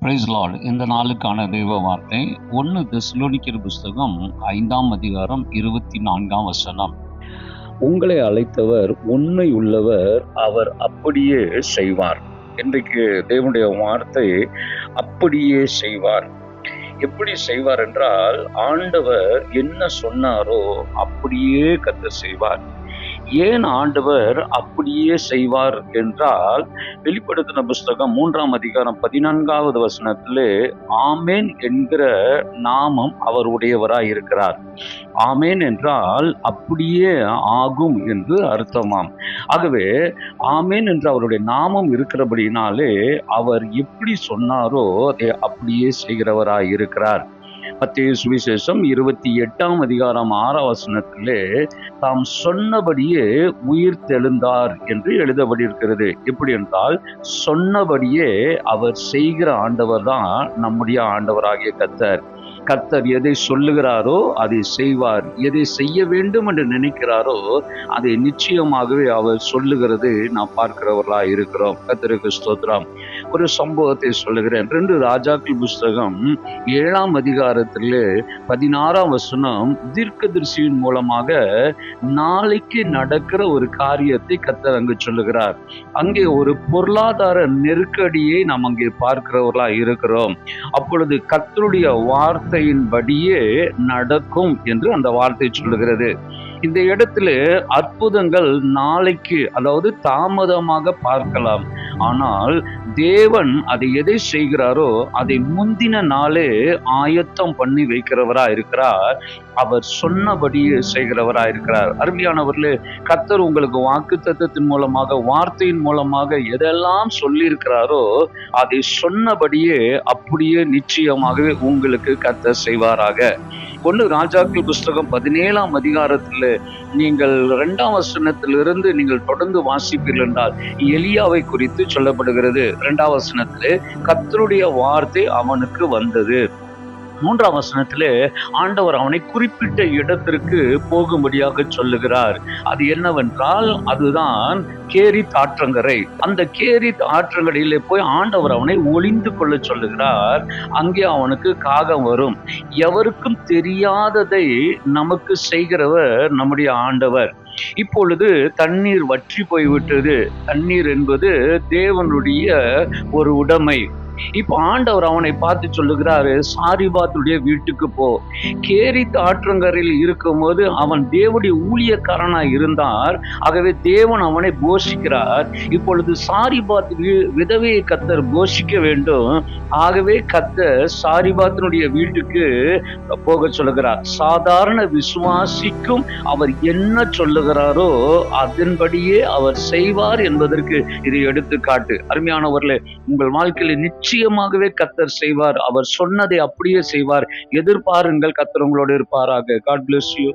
Price Lord. இந்த நாளுக்கான தெய்வ வார்த்தை 1 தெசலோனிக்கர் புஸ்தகம் 5ஆம் அதிகாரம் 24ஆம் வசனம். உங்களை அழைத்தவர் உண்மை உள்ளவர், அவர் அப்படியே செய்வார். இன்றைக்கு தேவனுடைய வார்த்தை அப்படியே செய்வார். எப்படி செய்வார் என்றால், ஆண்டவர் என்ன சொன்னாரோ அப்படியே கர்த்தர் செய்வார். ஏன் ஆண்டவர் அப்படியே செய்வார் என்றால், வெளிப்படுத்தின புஸ்தகம் 3ஆம் அதிகாரம் 14வது வசனத்திலே ஆமேன் என்கிற நாமம் அவருடையவராய் இருக்கிறார். ஆமேன் என்றால் அப்படியே ஆகும் என்று அர்த்தமாம். ஆகவே ஆமேன் என்று அவருடைய நாமம் இருக்கிறபடினாலே அவர் எப்படி சொன்னாரோ அதை அப்படியே செய்கிறவராய் இருக்கிறார். மத்தேயு சுவிசேஷம் 28ஆம் அதிகாரம் 6ஆம் வசனத்திலே தாம் சொன்னபடியே உயிர் தெழுந்தார் என்று எழுதப்பட்டிருக்கிறது. எப்படி என்றால், சொன்னபடியே அவர் செய்கிற ஆண்டவர் தான் நம்முடைய ஆண்டவராகிய கர்த்தர். கர்த்தர் எதை சொல்லுகிறாரோ அதை செய்வார். எதை செய்ய வேண்டும் என்று நினைக்கிறாரோ அதை நிச்சயமாகவே அவர் சொல்லுகிறது நாம் பார்க்கிறவர்களாக இருக்கிறோம். கர்த்தருக்கு ஸ்தோத்திரம். ஒரு சம்பவத்தை சொல்லுகிறேன். 2 ராஜாக்கள் புஸ்தகம் 7ஆம் அதிகாரத்திலே 16ஆம் வசனம் தீர்க்கதரிசியின் மூலமாக நாளைக்கு நடக்கிற ஒரு காரியத்தை கர்த்தர் அங்கு சொல்லுகிறார். அங்கே ஒரு பொருளாதார நெருக்கடியை நாம் அங்கே பார்க்கிறவர்களா இருக்கிறோம். அப்பொழுது கர்த்தருடைய வார்த்தையின்படியே நடக்கும் என்று அந்த வார்த்தை சொல்லுகிறது. இந்த இடத்துல அற்புதங்கள் நாளைக்கு, அதாவது தாமதமாக பார்க்கலாம். ஆனால் தேவன் அதை எதை செய்கிறாரோ அதை முந்தின நாளே ஆயத்தம் பண்ணி வைக்கிறவரா இருக்கிறார். அவர் சொன்னபடியே செய்கிறவரா இருக்கிறார். அருமையானவர்களே, கர்த்தர் உங்களுக்கு வாக்குத்தத்தத்தின் மூலமாக, வார்த்தையின் மூலமாக எதெல்லாம் சொல்லி இருக்கிறாரோ அதை சொன்னபடியே அப்படியே நிச்சயமாகவே உங்களுக்கு கர்த்தர் செய்வாராக. 1 ராஜாக்கள் புஸ்தகம் 17ஆம் அதிகாரத்தில் நீங்கள் 2ஆம் வசனத்திலிருந்து நீங்கள் தொடர்ந்து வாசிப்பீர்கள் என்றால், எலியாவை குறித்து சொல்லப்படுகிறது. 2ஆம் வசனத்திலே கர்த்தருடைய வார்த்தை அவனுக்கு வந்தது. 3ஆம் வசனத்திலே ஆண்டவர் அவனை குறிப்பிட்ட இடத்திற்கு போகும்படியாக சொல்லுகிறார். அது என்னவென்றால், அதுதான் கேரித் ஆற்றங்கரை. அந்த கேரித் ஆற்றங்கரையிலே போய் ஆண்டவர் அவனை ஒளிந்து கொள்ள சொல்லுகிறார். அங்கே அவனுக்கு காகம் வரும். எவருக்கும் தெரியாததை நமக்கு செய்கிறவர் நம்முடைய ஆண்டவர். இப்பொழுது தண்ணீர் வற்றி போய்விட்டது. தண்ணீர் என்பது தேவனுடைய ஒரு உடைமை. இப்ப ஆண்டவர் அவனை பார்த்து சொல்லுகிறாரு, சாரிபாத்துடைய வீட்டுக்கு போ. கேரித் ஆற்றங்கரையில் இருக்கும் போது அவன் தேவனுடைய ஊழியக்காரனா இருந்தார். ஆகவே தேவன் அவனை போஷிக்கிறார். இப்பொழுது சாரிபாத் விதவையை கர்த்தர் போஷிக்க வேண்டும். ஆகவே கர்த்தர் சாரிபாத்தினுடைய வீட்டுக்கு போக சொல்லுகிறார். சாதாரண விசுவாசிக்கும் அவர் என்ன சொல்லுகிறாரோ அதன்படியே அவர் செய்வார் என்பதற்கு இதை எடுத்துக்காட்டு. அருமையானவர்களே, உங்கள் வாழ்க்கையில் நிச்சயமாகவே கர்த்தர் செய்வார். அவர் சொன்னதை அப்படியே செய்வார். எதிர்பாருங்கள். கர்த்தர் உங்களோடு இருப்பாராக. God bless you.